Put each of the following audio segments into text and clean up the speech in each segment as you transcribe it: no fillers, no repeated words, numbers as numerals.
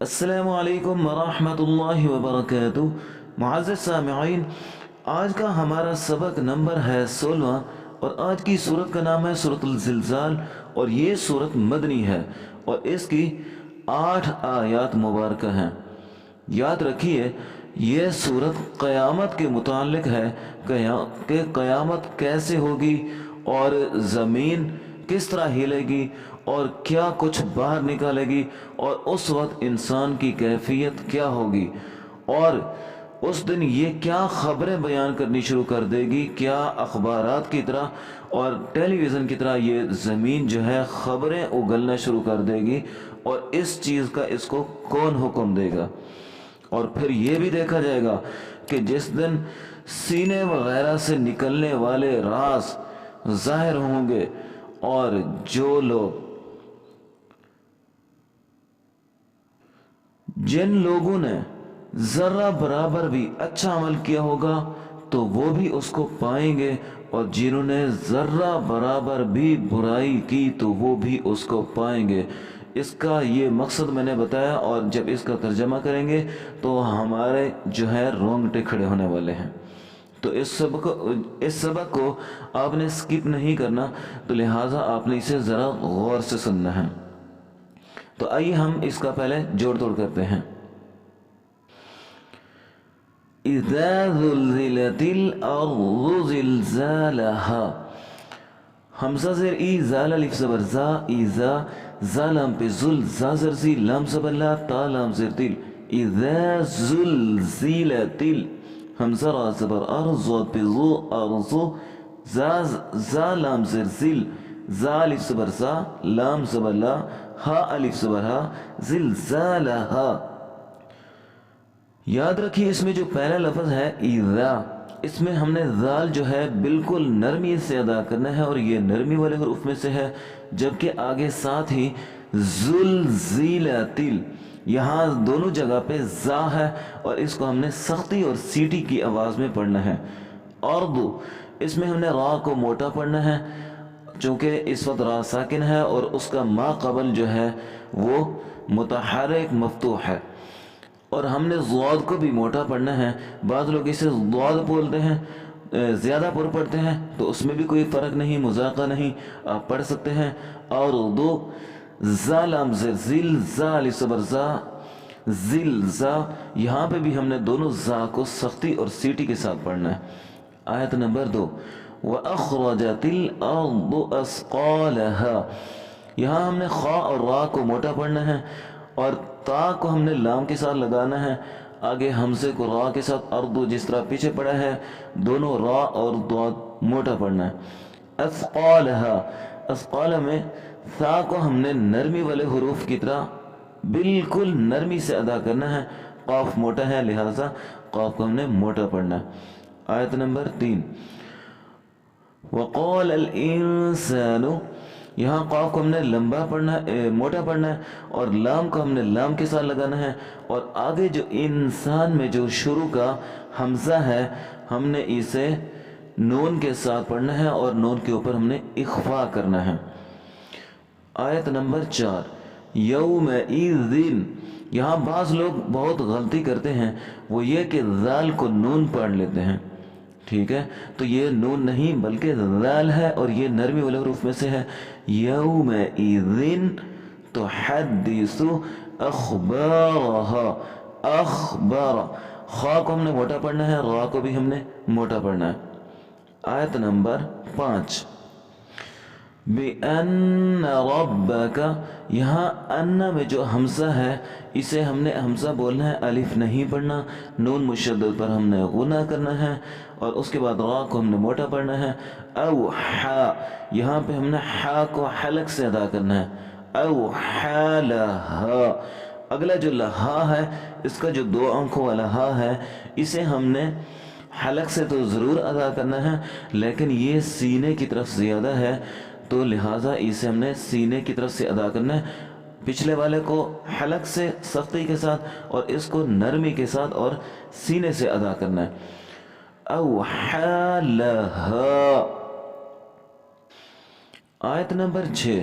السلام علیکم ورحمۃ اللہ وبرکاتہ۔ معزز سامعین، آج کا ہمارا سبق نمبر ہے 16 اور آج کی صورت کا نام ہے سورۃ الزلزال اور یہ صورت مدنی ہے اور اس کی 8 آیات مبارکہ ہیں۔ یاد رکھیے یہ صورت قیامت کے متعلق ہے کہ قیامت کیسے ہوگی اور زمین کس طرح ہلے گی اور کیا کچھ باہر نکالے گی اور اس وقت انسان کی کیفیت کیا ہوگی اور اس دن یہ کیا خبریں بیان کرنی شروع کر دے گی، کیا اخبارات کی طرح اور ٹیلی ویژن کی طرح یہ زمین جو ہے خبریں اگلنا شروع کر دے گی اور اس چیز کا اس کو کون حکم دے گا۔ اور پھر یہ بھی دیکھا جائے گا کہ جس دن سینے وغیرہ سے نکلنے والے راز ظاہر ہوں گے اور جن لوگوں نے ذرہ برابر بھی اچھا عمل کیا ہوگا تو وہ بھی اس کو پائیں گے اور جنہوں نے ذرہ برابر بھی برائی کی تو وہ بھی اس کو پائیں گے۔ اس کا یہ مقصد میں نے بتایا اور جب اس کا ترجمہ کریں گے تو ہمارے جو ہے رونگٹے کھڑے ہونے والے ہیں۔ تو اس سبق کو آپ نے سکپ نہیں کرنا، تو لہٰذا آپ نے اسے ذرا غور سے سننا ہے۔ تو آئیے ہم اس کا پہلے جوڑ توڑ کرتے ہیں۔ اذا زلزلت الارض زلزالها، حمزہ زیر ای، زال الف زبر زا، ایزا، زا لام پہ زل، زا زر زی، لام زبر لا، تا لام زر تل، اذا زلزلت حمزہ را زبر ار، زود پہ زو، ارزو، زا لام زر زل، زا الف زبر زا، لام زبر لا، ہا الف زبر ہا، زلزالہا۔ یاد رکھیے اس میں جو پہلا لفظ ہے اذا، اس میں ہم نے ذال جو ہے بالکل نرمی سے ادا کرنا ہے اور یہ نرمی والے حروف میں سے ہے، جبکہ آگے ساتھ ہی زلزلت، یہاں دونوں جگہ پہ زا ہے اور اس کو ہم نے سختی اور سیٹی کی آواز میں پڑھنا ہے۔ اردو، اس میں ہم نے را کو موٹا پڑھنا ہے چونکہ اس وقت را ساکن ہے اور اس کا ما قبل جو ہے وہ متحرک مفتوح ہے، اور ہم نے ضاد کو بھی موٹا پڑھنا ہے۔ بعض لوگ اسے ضاد بولتے ہیں، زیادہ پر پڑھتے ہیں، تو اس میں بھی کوئی فرق نہیں، مذاقہ نہیں، آپ پڑھ سکتے ہیں۔ اور اردو، زا لام زر زل، زا الف زبر زا، زل زا، یہاں پہ بھی ہم نے دونوں زا کو سختی اور سیٹی کے ساتھ پڑھنا ہے۔ آیت نمبر 2، وَأَخْرَجَتِ الْأَرْضُ أَثْقَالَهَا، یہاں ہم نے خا اور را کو موٹا پڑھنا ہے اور تا کو ہم نے لام کے ساتھ لگانا ہے، آگے حمزے کو را کے ساتھ، اردو جس طرح پیچھے پڑا ہے دونوں را اور ضاد موٹا پڑھنا ہے۔ اثقالها، اثقال میں ثا کو ہم نے نرمی والے حروف کی طرح بالکل نرمی سے ادا کرنا ہے، قاف موٹا ہے لہٰذا قاف کو ہم نے موٹا پڑھنا ہے۔ آیت نمبر 3، وقال الانسان، یہاں قاف کو ہم نے لمبا پڑھنا ہے، موٹا پڑھنا ہے اور لام کو ہم نے لام کے ساتھ لگانا ہے، اور آگے جو انسان میں جو شروع کا حمزہ ہے ہم نے اسے نون کے ساتھ پڑھنا ہے اور نون کے اوپر ہم نے اخفا کرنا ہے۔ آیت نمبر 4، یومئذ، یہاں بعض لوگ بہت غلطی کرتے ہیں، وہ یہ کہ ذال کو نون پڑھ لیتے ہیں، ٹھیک ہے، تو یہ نون نہیں بلکہ ذال ہے اور یہ نرمی والے حروف میں سے ہے۔ یومئذ تحدث اخبارها، اخبار، خا کو ہم نے موٹا پڑھنا ہے، را کو بھی ہم نے موٹا پڑھنا ہے۔ آیت نمبر 5، بِأَنَّ رَبَّكَ، یہاں ان میں جو حمزہ ہے اسے ہم نے حمزہ بولنا ہے، الف نہیں پڑھنا، نون مشدد پر ہم نے غنہ کرنا ہے اور اس کے بعد را کو ہم نے موٹا پڑھنا ہے۔ اوحا، یہاں پہ ہم نے حا کو حلق سے ادا کرنا ہے، اوحا لہا، اگلا جو لہا ہے اس کا جو 2 آنکھوں والا ہا ہے اسے ہم نے حلق سے تو ضرور ادا کرنا ہے لیکن یہ سینے کی طرف زیادہ ہے تو لہٰذا اسے ہم نے سینے کی طرف سے ادا کرنا ہے، پچھلے والے کو حلق سے سختی کے ساتھ اور اس کو نرمی کے ساتھ اور سینے سے ادا کرنا ہے۔ اوحا لہا۔ آیت نمبر 6،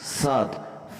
7,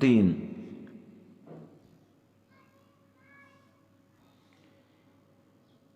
3,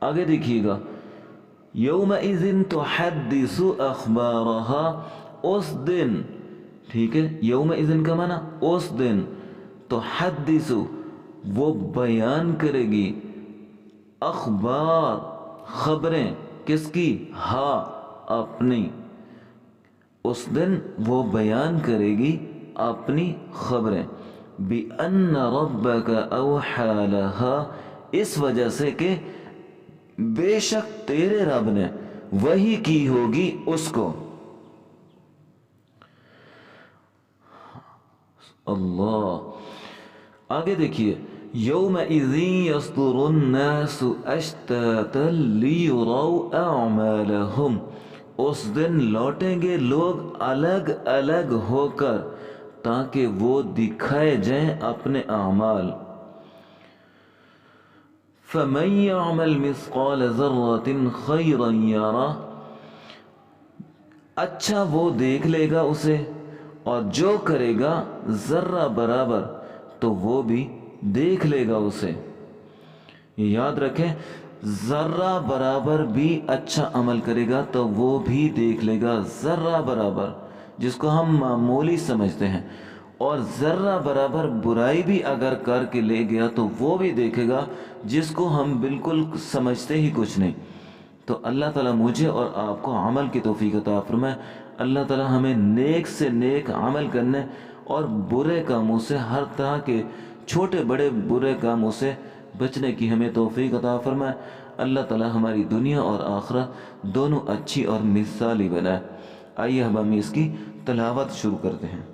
آگے دیکھیے گا یومئذ تحدث اخبارہا، اس دن، ٹھیک ہے، یومئذ کا معنی اس دن، تحدث وہ بیان کرے گی، اخبار خبریں، کس کی؟ ہاں اپنی، اس دن وہ بیان کرے گی اپنی خبریں، بِأَنَّ رَبَّكَ أَوْحَى لَهَا، اس وجہ سے کہ بے شک تیرے رب نے وحی کی ہوگی اس کو۔ اللہ، آگے دیکھیے یومئذ یصدر الناس اشتاتا لیروا اعمالہم، اس دن لوٹیں گے لوگ الگ الگ ہو کر تاکہ وہ دکھائے جائیں اپنے اعمال۔ فَمَن يَعْمَلْ مِثْقَالَ ذَرَّةٍ خَيْرًا يَرَهُ، اچھا وہ دیکھ لے گا اسے، اور جو کرے گا ذرہ برابر تو وہ بھی دیکھ لے گا اسے۔ یاد رکھیں، ذرہ برابر بھی اچھا عمل کرے گا تو وہ بھی دیکھ لے گا ذرہ برابر، جس کو ہم معمولی سمجھتے ہیں، اور ذرہ برابر برائی بھی اگر کر کے لے گیا تو وہ بھی دیکھے گا، جس کو ہم بالکل سمجھتے ہی کچھ نہیں۔ تو اللہ تعالیٰ مجھے اور آپ کو عمل کی توفیق عطا فرمائے۔ اللہ تعالیٰ ہمیں نیک سے نیک عمل کرنے اور برے کاموں سے، ہر طرح کے چھوٹے بڑے برے کاموں سے بچنے کی ہمیں توفیق عطا فرمائے۔ اللہ تعالیٰ ہماری دنیا اور آخرت دونوں اچھی اور مثالی بنائے۔ آئیے ہم اس کی تلاوت شروع کرتے ہیں۔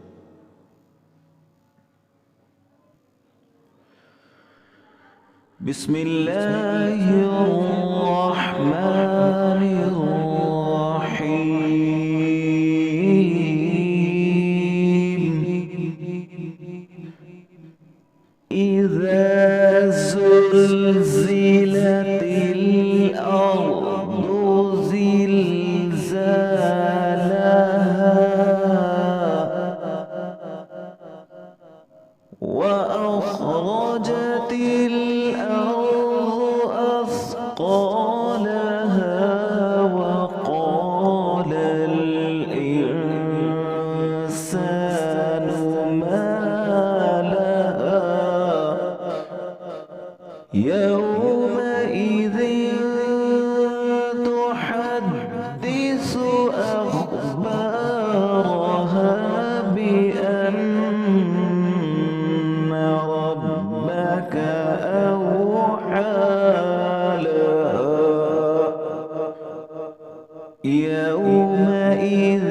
بسم اللہ الرحمن الرحیم، اذا زلزلت الارض زلزالها وأخرجت الأرض أثقالها وقال الإنسان ما لها يومئذ تحدث أخبارها بأن ربك أوحى لها يومئذ